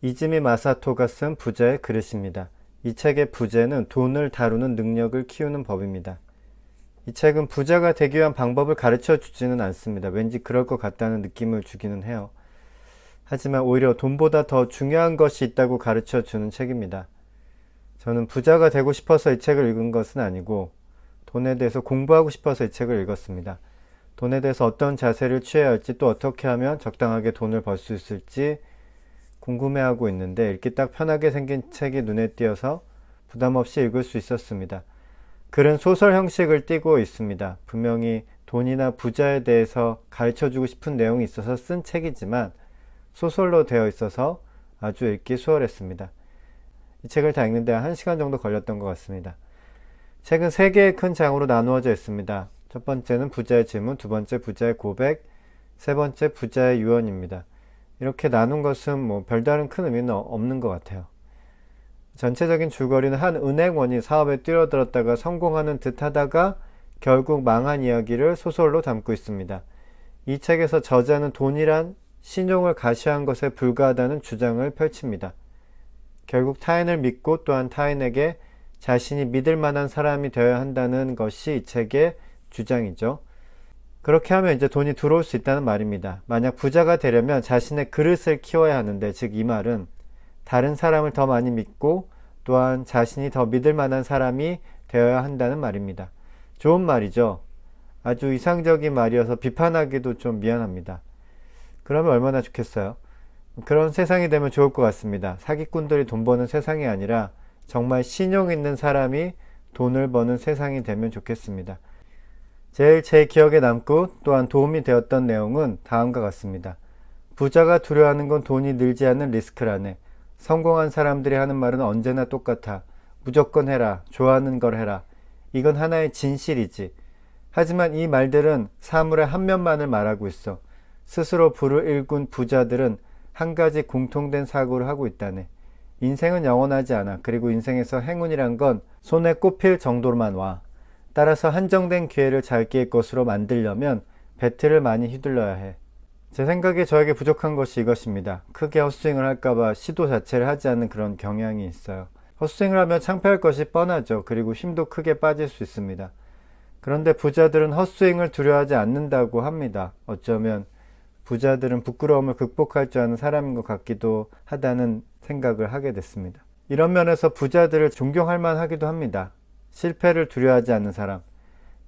이즈미 마사토가 쓴 부자의 그릇입니다. 이 책의 부제는 돈을 다루는 능력을 키우는 법입니다. 이 책은 부자가 되기 위한 방법을 가르쳐 주지는 않습니다. 왠지 그럴 것 같다는 느낌을 주기는 해요. 하지만 오히려 돈보다 더 중요한 것이 있다고 가르쳐 주는 책입니다. 저는 부자가 되고 싶어서 이 책을 읽은 것은 아니고 돈에 대해서 공부하고 싶어서 이 책을 읽었습니다. 돈에 대해서 어떤 자세를 취해야 할지, 또 어떻게 하면 적당하게 돈을 벌 수 있을지 궁금해하고 있는데, 읽기 딱 편하게 생긴 책이 눈에 띄어서 부담 없이 읽을 수 있었습니다. 글은 소설 형식을 띠고 있습니다. 분명히 돈이나 부자에 대해서 가르쳐주고 싶은 내용이 있어서 쓴 책이지만 소설로 되어 있어서 아주 읽기 수월했습니다. 이 책을 다 읽는데 1시간 정도 걸렸던 것 같습니다. 책은 3개의 큰 장으로 나누어져 있습니다. 첫 번째는 부자의 질문, 두 번째 부자의 고백, 세 번째 부자의 유언입니다. 이렇게 나눈 것은 별다른 큰 의미는 없는 것 같아요. 전체적인 줄거리는 한 은행원이 사업에 뛰어들었다가 성공하는 듯 하다가 결국 망한 이야기를 소설로 담고 있습니다. 이 책에서 저자는 돈이란 신용을 가시한 것에 불과하다는 주장을 펼칩니다. 결국 타인을 믿고 또한 타인에게 자신이 믿을 만한 사람이 되어야 한다는 것이 이 책의 주장이죠. 그렇게 하면 이제 돈이 들어올 수 있다는 말입니다. 만약 부자가 되려면 자신의 그릇을 키워야 하는데, 즉 이 말은 다른 사람을 더 많이 믿고 또한 자신이 더 믿을 만한 사람이 되어야 한다는 말입니다. 좋은 말이죠. 아주 이상적인 말이어서 비판하기도 좀 미안합니다. 그러면 얼마나 좋겠어요? 그런 세상이 되면 좋을 것 같습니다. 사기꾼들이 돈 버는 세상이 아니라 정말 신용 있는 사람이 돈을 버는 세상이 되면 좋겠습니다. 제일 제 기억에 남고 또한 도움이 되었던 내용은 다음과 같습니다. 부자가 두려워하는 건 돈이 늘지 않는 리스크라네. 성공한 사람들이 하는 말은 언제나 똑같아. 무조건 해라. 좋아하는 걸 해라. 이건 하나의 진실이지. 하지만 이 말들은 사물의 한 면만을 말하고 있어. 스스로 부를 일군 부자들은 한 가지 공통된 사고를 하고 있다네. 인생은 영원하지 않아. 그리고 인생에서 행운이란 건 손에 꼽힐 정도로만 와. 따라서 한정된 기회를 자기의 것으로 만들려면 배틀을 많이 휘둘러야 해. 제 생각에 저에게 부족한 것이 이것입니다. 크게 헛스윙을 할까봐 시도 자체를 하지 않는 그런 경향이 있어요. 헛스윙을 하면 창피할 것이 뻔하죠. 그리고 힘도 크게 빠질 수 있습니다. 그런데 부자들은 헛스윙을 두려워하지 않는다고 합니다. 어쩌면 부자들은 부끄러움을 극복할 줄 아는 사람인 것 같기도 하다는 생각을 하게 됐습니다. 이런 면에서 부자들을 존경할 만하기도 합니다. 실패를 두려워하지 않는 사람.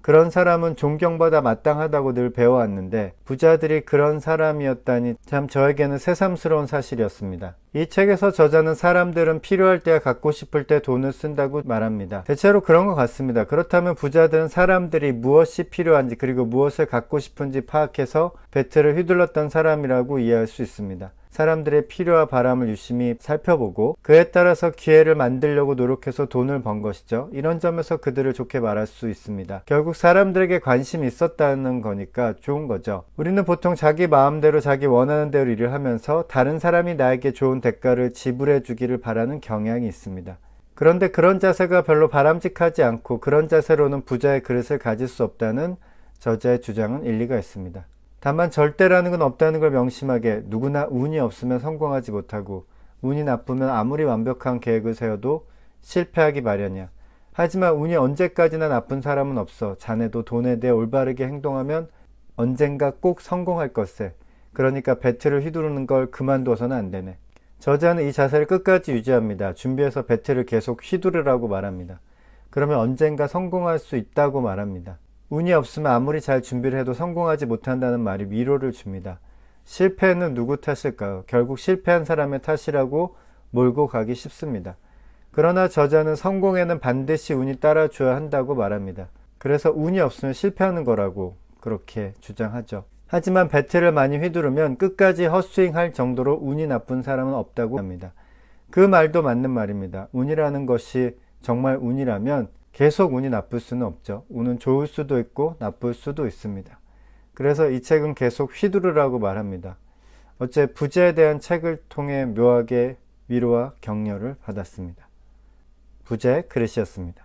그런 사람은 존경받아 마땅하다고 늘 배워왔는데 부자들이 그런 사람이었다니 참 저에게는 새삼스러운 사실이었습니다. 이 책에서 저자는 사람들은 필요할 때와 갖고 싶을 때 돈을 쓴다고 말합니다. 대체로 그런 것 같습니다. 그렇다면 부자들은 사람들이 무엇이 필요한지 그리고 무엇을 갖고 싶은지 파악해서 배틀을 휘둘렀던 사람이라고 이해할 수 있습니다. 사람들의 필요와 바람을 유심히 살펴보고 그에 따라서 기회를 만들려고 노력해서 돈을 번 것이죠. 이런 점에서 그들을 좋게 말할 수 있습니다. 결국 사람들에게 관심이 있었다는 거니까 좋은 거죠. 우리는 보통 자기 마음대로 자기 원하는 대로 일을 하면서 다른 사람이 나에게 좋은 대가를 지불해 주기를 바라는 경향이 있습니다. 그런데 그런 자세가 별로 바람직하지 않고 그런 자세로는 부자의 그릇을 가질 수 없다는 저자의 주장은 일리가 있습니다. 다만 절대라는 건 없다는 걸 명심하게, 누구나 운이 없으면 성공하지 못하고 운이 나쁘면 아무리 완벽한 계획을 세워도 실패하기 마련이야. 하지만 운이 언제까지나 나쁜 사람은 없어. 자네도 돈에 대해 올바르게 행동하면 언젠가 꼭 성공할 것세. 그러니까 배틀을 휘두르는 걸 그만둬서는 안 되네. 저자는 이 자세를 끝까지 유지합니다. 준비해서 배틀을 계속 휘두르라고 말합니다. 그러면 언젠가 성공할 수 있다고 말합니다. 운이 없으면 아무리 잘 준비를 해도 성공하지 못한다는 말이 위로를 줍니다. 실패는 누구 탓일까요? 결국 실패한 사람의 탓이라고 몰고 가기 쉽습니다. 그러나 저자는 성공에는 반드시 운이 따라줘야 한다고 말합니다. 그래서 운이 없으면 실패하는 거라고 그렇게 주장하죠. 하지만 배틀을 많이 휘두르면 끝까지 헛스윙할 정도로 운이 나쁜 사람은 없다고 합니다. 그 말도 맞는 말입니다. 운이라는 것이 정말 운이라면 계속 운이 나쁠 수는 없죠. 운은 좋을 수도 있고 나쁠 수도 있습니다. 그래서 이 책은 계속 휘두르라고 말합니다. 어째 부자에 대한 책을 통해 묘하게 위로와 격려를 받았습니다. 부자의 그릇이었습니다.